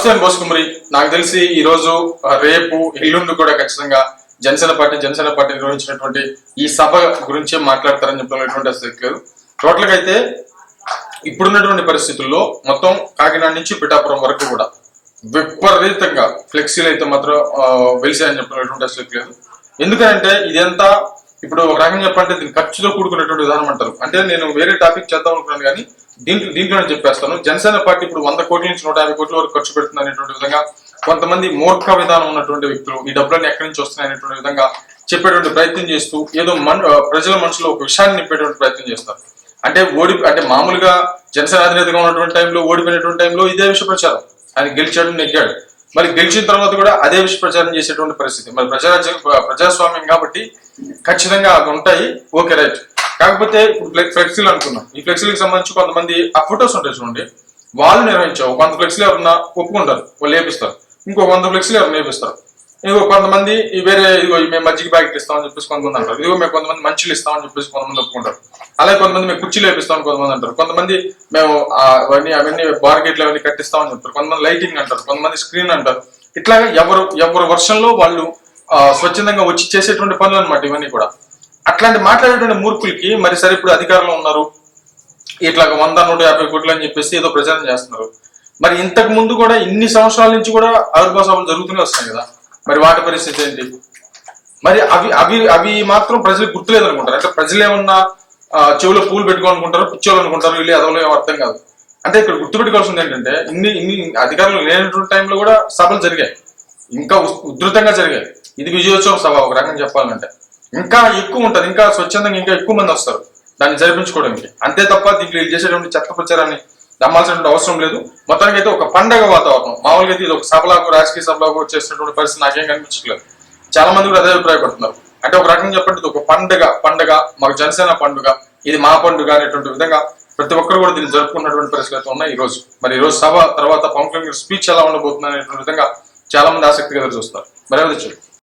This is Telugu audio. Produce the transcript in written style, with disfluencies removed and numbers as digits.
నమస్తే అండి బోసుకుమరి. నాకు తెలిసి ఈ రోజు రేపు ఎల్లుండి కూడా ఖచ్చితంగా జనసేన పార్టీ నిర్వహించినటువంటి ఈ సభ గురించి మాట్లాడతారని చెప్పినటువంటి అసలు లేదు. టోటల్ గా అయితే ఇప్పుడున్నటువంటి పరిస్థితుల్లో మొత్తం కాకినాడ నుంచి పిఠాపురం వరకు కూడా విపరీతంగా ఫ్లెక్సీలు అయితే మాత్రం వెలిసాయని చెప్పినటువంటి అసలు లేదు. ఎందుకంటే ఇదంతా ఇప్పుడు ఒక రకంగా చెప్పాలంటే దీని ఖర్చుతో కూడుకున్నటువంటి విధానం అంటారు. అంటే నేను వేరే టాపిక్ చేద్దాం అనుకున్నాను కానీ దీంట్లోనే చెప్పేస్తాను. జనసేన పార్టీ ఇప్పుడు 100 కోట్ల నుంచి 150 కోట్ల వరకు ఖర్చు పెడుతుంది అనేటువంటి విధంగా కొంతమంది మూర్ఖ విధానం ఉన్నటువంటి వ్యక్తులు ఈ డబ్బులన్నీ ఎక్కడి నుంచి వస్తున్నాయి అనేటువంటి విధంగా చెప్పేటువంటి ప్రయత్నం చేస్తూ ఏదో ప్రజల మనసులో ఒక విషయాన్ని నింపేటువంటి ప్రయత్నం చేస్తారు. అంటే మామూలుగా జనసేన అధినేతగా ఉన్నటువంటి టైంలో, ఓడిపోయినటువంటి టైంలో ఇదే విషయ ప్రచారం. ఆయన గెలిచాడు, నెగ్గాడు. మరి గెలిచిన తర్వాత కూడా అదే విషయ ప్రచారం చేసేటువంటి పరిస్థితి. మరి ప్రజాస్వామ్యం కాబట్టి ఖచ్చితంగా అవి ఉంటాయి. Okay, right. కాకపోతే ఇప్పుడు ఫ్లెక్సీలు అనుకున్నాం. ఈ ఫ్లెక్సీలకు సంబంధించి కొంతమంది ఆ ఫొటోస్ ఉంటాయి చూడండి, వాళ్ళు నిర్వహించారు. 100 ఫ్లెక్సీలు ఎవరన్నా ఒప్పుకుంటారు, వాళ్ళు వేపిస్తారు. ఇంకో 100 ఫ్లెక్సీలు ఎవరు వేపిస్తారు. ఇంకో కొంతమంది వేరే ఇదిగో మేము మజ్జిగ ప్యాకెట్ ఇస్తామని చెప్పేసి కొంతమంది అంటారు. ఇదిగో మేము కొంతమంది మంచిలు ఇస్తామని చెప్పేసి కొంతమంది ఒప్పుకుంటారు. అలాగే కొంతమంది మేము కుర్చీలు వేపిస్తామని కొంతమంది అంటారు. కొంతమంది మేము అవన్నీ బార్గేట్లు అవన్నీ కట్టిస్తామని చెప్తారు. కొంతమంది లైటింగ్ అంటారు, కొంతమంది స్క్రీన్ అంటారు. ఇట్లాగా ఎవరు వర్షంలో వాళ్ళు స్వచ్ఛందంగా వచ్చి చేసేటువంటి పనులు అనమాట ఇవన్నీ కూడా. అట్లాంటి మాట్లాడేటువంటి మూర్ఖులకి మరి సరే ఇప్పుడు అధికారంలో ఉన్నారు, ఇట్లాగ 100-150 కోట్లు అని చెప్పేసి ఏదో ప్రచారం చేస్తున్నారు. మరి ఇంతకు ముందు కూడా ఇన్ని సంవత్సరాల నుంచి కూడా ఆవిర్భావ సభలు జరుగుతూనే వస్తున్నాయి కదా, మరి వాటి పరిస్థితి ఏంటి? మరి అవి మాత్రం ప్రజలకు గుర్తులేదు అనుకుంటారు. అంటే ప్రజలు ఏమన్నా చెవులో పూలు పెట్టుకోవాలనుకుంటారు, పిచ్చోళ్ళు అనుకుంటారు, వీళ్ళు ఎదవలో ఏమో అర్థం కాదు. అంటే ఇక్కడ గుర్తుపెట్టుకోవాల్సింది ఏంటంటే ఇన్ని అధికారులు లేనటువంటి టైంలో కూడా సభలు జరిగాయి, ఇంకా ఉధృతంగా జరిగాయి. ఇది విజయోత్సవ సభ ఒక రకంగా చెప్పాలంటే. ఇంకా ఎక్కువ ఉంటది, ఇంకా స్వచ్ఛందంగా ఇంకా ఎక్కువ మంది వస్తారు దాన్ని జరిపించుకోవడానికి. అంతే తప్ప దీంట్లో చేసేటువంటి చెత్త ప్రచారాన్ని నమ్మాల్సినటువంటి అవసరం లేదు. మొత్తానికి అయితే ఒక పండగ వాతావరణం. మామూలుగా అయితే ఇది ఒక సభలాగా, రాజకీయ సభలాగా చేసినటువంటి పరిస్థితి నాకేం కనిపించట్లేదు. చాలా మంది కూడా అదే అభిప్రాయపడుతున్నారు. అంటే ఒక రకంగా చెప్పండి, ఇది ఒక పండగ మాకు జనసేన పండుగ, ఇది మా పండుగ అనేటువంటి విధంగా ప్రతి ఒక్కరు కూడా దీన్ని జరుపుకున్నటువంటి పరిస్థితులు అయితే ఉన్నాయి ఈ రోజు. మరి ఈ రోజు సభ తర్వాత పవన్ కళ్యాణ్ స్పీచ్ ఎలా ఉండబోతుంది అనేటువంటి విధంగా చాలా మంది ఆసక్తిగా ఎదురు చూస్తారు. మరి